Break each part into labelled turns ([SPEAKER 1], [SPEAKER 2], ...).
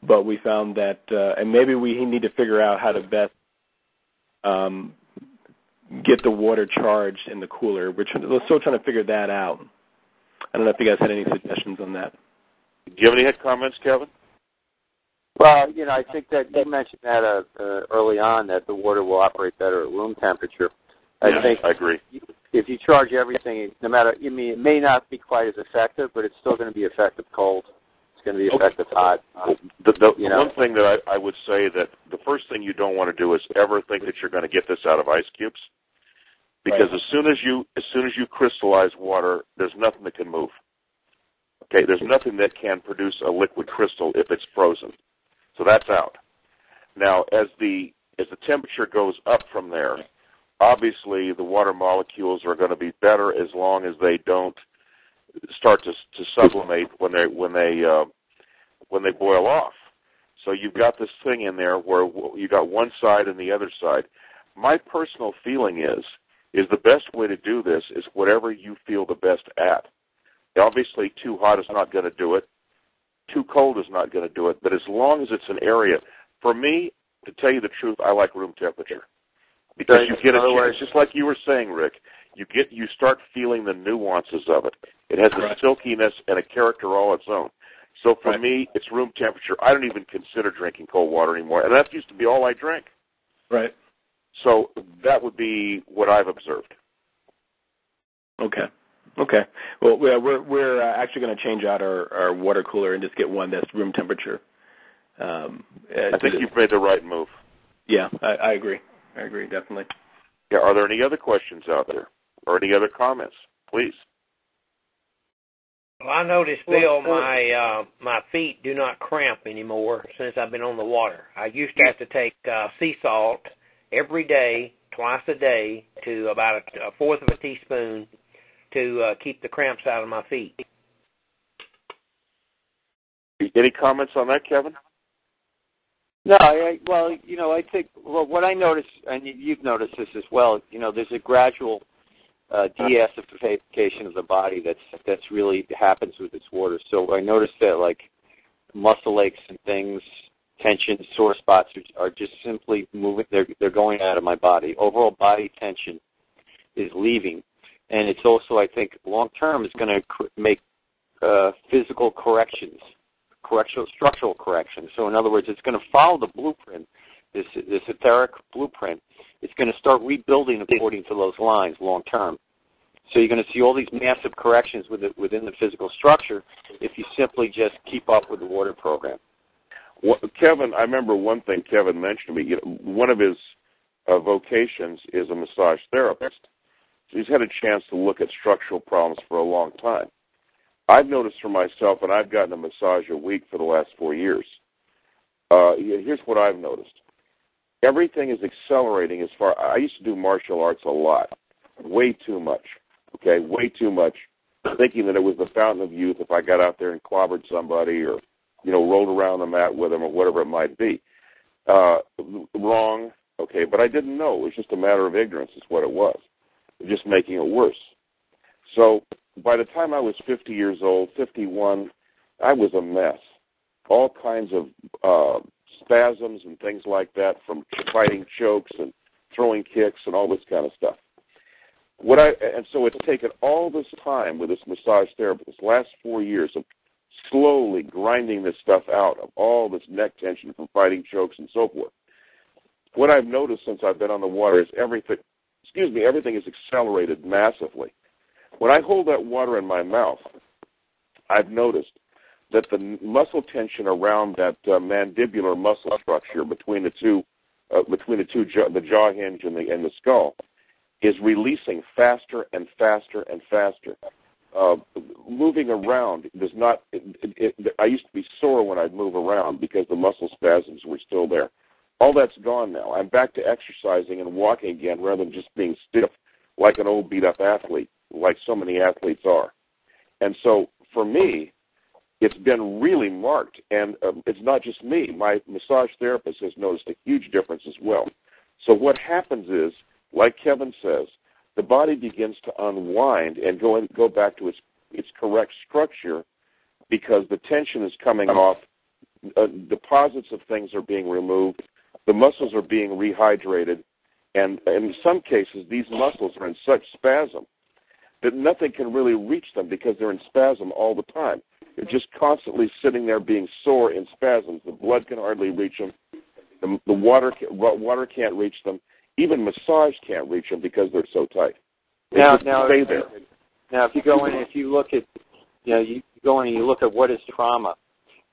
[SPEAKER 1] But we found that, and maybe we need to figure out how to best get the water charged in the cooler. We're still trying to figure that out. I don't know if you guys had any suggestions on that.
[SPEAKER 2] Do you have any comments, Kevin?
[SPEAKER 3] Well, I think that you mentioned that early on, that the water will operate better at room temperature. I
[SPEAKER 2] agree.
[SPEAKER 3] If you charge everything, no matter, it may not be quite as effective, but it's still going to be effective cold. It's going to be effective hot.
[SPEAKER 2] One thing that I would say, that the first thing you don't want to do is ever think that you're going to get this out of ice cubes, because as soon as you crystallize water, there's nothing that can move. Okay, there's nothing that can produce a liquid crystal if it's frozen. So that's out. Now, as the temperature goes up from there, obviously the water molecules are going to be better as long as they don't start to sublimate when they boil off. So you've got this thing in there where you got one side and the other side. My personal feeling is the best way to do this is whatever you feel the best at. Obviously, too hot is not going to do it. Too cold is not going to do it. But as long as it's an area, for me, to tell you the truth, I like room temperature, because you get a chance, just like you were saying, Rick. You start feeling the nuances of it. It has a silkiness and a character all its own. So for me, it's room temperature. I don't even consider drinking cold water anymore, and that used to be all I drank.
[SPEAKER 1] Right.
[SPEAKER 2] So that would be what I've observed.
[SPEAKER 1] Okay. Well, we're actually going to change out our water cooler and just get one that's room temperature.
[SPEAKER 2] I think you've made the right move.
[SPEAKER 1] Yeah, I agree. I agree, definitely.
[SPEAKER 2] Yeah. Are there any other questions out there, or any other comments? Please.
[SPEAKER 4] Well, I noticed, Bill, my feet do not cramp anymore since I've been on the water. I used to have to take sea salt every day, twice a day, to about a fourth of a teaspoon to keep the cramps out of my feet.
[SPEAKER 2] Any comments on that, Kevin?
[SPEAKER 3] No, I think what I noticed, and you've noticed this as well, there's a gradual deacidification of the body that's really happens with this water. So I noticed that, like, muscle aches and things, tension, sore spots are just simply moving. They're going out of my body. Overall body tension is leaving. And it's also, I think, long-term is going to make physical corrections, structural corrections. So in other words, it's going to follow the blueprint, this etheric blueprint. It's going to start rebuilding according to those lines long-term. So you're going to see all these massive corrections within the physical structure if you simply just keep up with the water program.
[SPEAKER 2] Well, Kevin, I remember one thing Kevin mentioned to me. One of his vocations is a massage therapist. So he's had a chance to look at structural problems for a long time. I've noticed for myself, and I've gotten a massage a week for the last 4 years. Here's what I've noticed. Everything is accelerating as far. I used to do martial arts a lot, way too much. Okay, way too much, thinking that it was the fountain of youth if I got out there and clobbered somebody or, rolled around the mat with them or whatever it might be. Wrong, okay, but I didn't know. It was just a matter of ignorance is what it was, just making it worse. So by the time I was 50 years old, 51, I was a mess. All kinds of spasms and things like that from fighting chokes and throwing kicks and all this kind of stuff. And so it's taken all this time with this massage therapy, this last 4 years of slowly grinding this stuff out, of all this neck tension from fighting chokes and so forth. What I've noticed since I've been on the water is everything is accelerated massively. When I hold that water in my mouth, I've noticed that the muscle tension around that mandibular muscle structure between the jaw hinge and the skull, is releasing faster and faster and faster. Moving around does not. I used to be sore when I'd move around because the muscle spasms were still there. All that's gone now. I'm back to exercising and walking again rather than just being stiff like an old beat-up athlete, like so many athletes are. And so for me, it's been really marked. And it's not just me. My massage therapist has noticed a huge difference as well. So what happens is, like Kevin says, the body begins to unwind and go back to its correct structure because the tension is coming off deposits of things are being removed, the muscles are being rehydrated, and in some cases, these muscles are in such spasm that nothing can really reach them because they're in spasm all the time. They're just constantly sitting there being sore in spasms. The blood can hardly reach them. The water can't reach them. Even massage can't reach them because they're so tight. They just stay there.
[SPEAKER 3] Now, if you go in, if you look at, you go in and you look at what is trauma,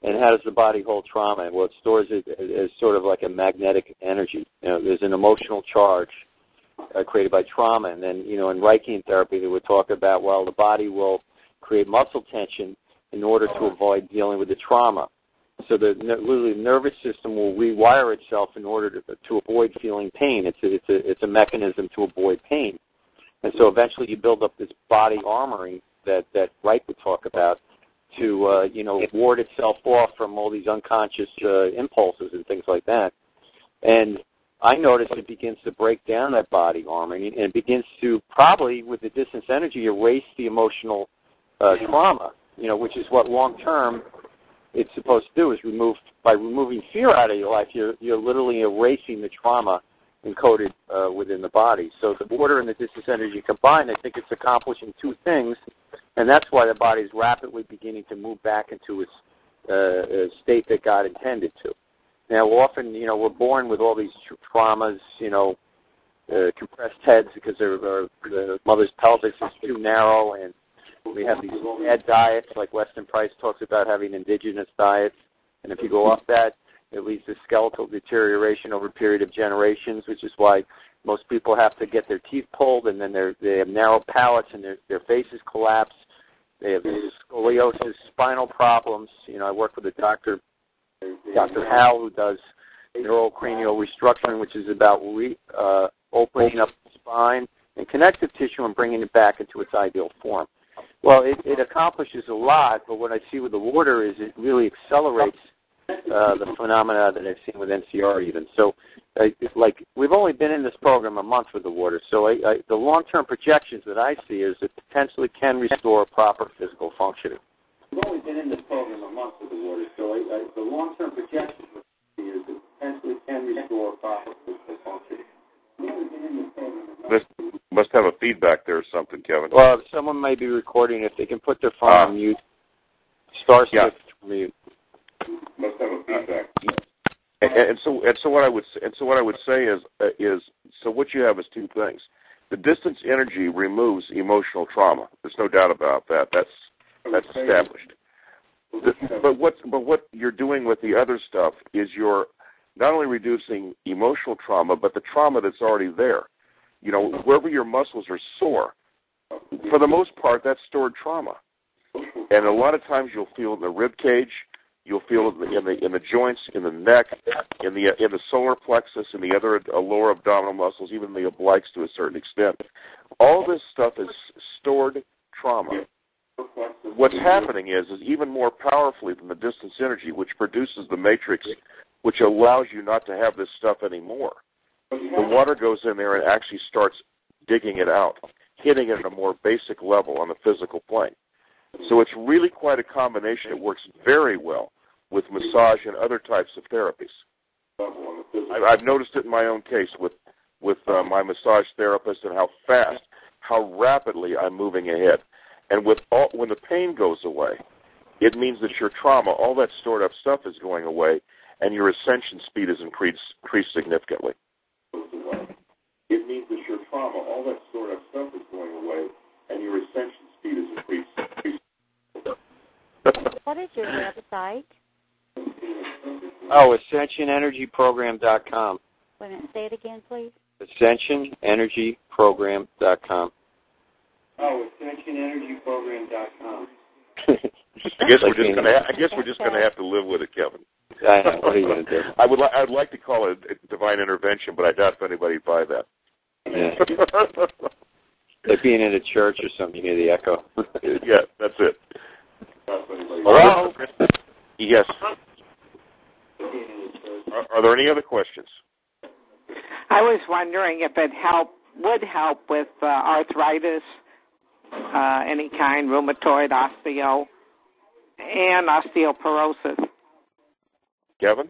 [SPEAKER 3] and how does the body hold trauma? Well, it stores it as sort of like a magnetic energy. There's an emotional charge created by trauma, and then in Reiki therapy, they would talk about, well, the body will create muscle tension in order to avoid dealing with the trauma. So literally the nervous system will rewire itself in order to avoid feeling pain. It's a mechanism to avoid pain. And so eventually you build up this body armoring that Wright would talk about to, ward itself off from all these unconscious impulses and things like that. And I notice it begins to break down that body armoring, and it begins to probably, with the distance energy, erase the emotional trauma, which is what long-term it's supposed to do, is by removing fear out of your life, you're literally erasing the trauma encoded within the body. So the water and the distance energy combined, I think it's accomplishing two things, and that's why the body is rapidly beginning to move back into its state that God intended to. Now, often, we're born with all these traumas, compressed heads because the mother's pelvis is too narrow, and we have these bad diets, like Weston Price talks about having indigenous diets, and if you go off that, it leads to skeletal deterioration over a period of generations, which is why most people have to get their teeth pulled, and then they have narrow palates, and their faces collapse. They have scoliosis, spinal problems. I work with a Dr. Hal, who does neurocranial restructuring, which is about opening up the spine and connective tissue and bringing it back into its ideal form. Well, it accomplishes a lot, but what I see with the water is it really accelerates the phenomena that I've seen with NCR even. So, we've only been in this program a month with the water, so the long-term projections that I see is it potentially can restore proper physical functioning. We've only been in this program a month with the water, so the long-term projections that I see is it potentially can restore proper physical functioning.
[SPEAKER 2] Must have a feedback there or something, Kevin.
[SPEAKER 3] Well, someone may be recording. If they can put their phone on mute, *6 mute.
[SPEAKER 2] Must have a feedback. And so what I would say is so what you have is two things. The distance energy removes emotional trauma. There's no doubt about that. That's established. But what you're doing with the other stuff is you're not only reducing emotional trauma, but the trauma that's already there. Wherever your muscles are sore, for the most part, that's stored trauma. And a lot of times you'll feel in the rib cage, you'll feel it in the joints, in the neck, in the solar plexus, and the other lower abdominal muscles, even the obliques to a certain extent. All this stuff is stored trauma. What's happening is even more powerfully than the distance energy, which produces the matrix, which allows you not to have this stuff anymore. The water goes in there and actually starts digging it out, hitting it at a more basic level on the physical plane. So it's really quite a combination. It works very well with massage and other types of therapies. I've noticed it in my own case with my massage therapist and how rapidly I'm moving ahead. And when the pain goes away, it means that your trauma, all that stored up stuff is going away, and your ascension speed is increased significantly. It means that your trauma, all that stored up stuff is going away, and your ascension speed is increased.
[SPEAKER 5] What is your website?
[SPEAKER 3] AscensionEnergyProgram.com.
[SPEAKER 5] Wait a minute, say it again, please.
[SPEAKER 3] AscensionEnergyProgram.com. AscensionEnergyProgram.com.
[SPEAKER 2] I guess we're just gonna have to live with it, Kevin.
[SPEAKER 3] I know. What are you gonna do?
[SPEAKER 2] I'd like to call it divine intervention, but I doubt if anybody'd buy that.
[SPEAKER 3] Yeah. Like being in a church or something, you hear the echo.
[SPEAKER 2] Yeah, that's it.
[SPEAKER 3] Hello?
[SPEAKER 2] Yes. Are there any other questions?
[SPEAKER 6] I was wondering if it would help with arthritis, any kind, rheumatoid, osteo, and osteoporosis.
[SPEAKER 2] Kevin?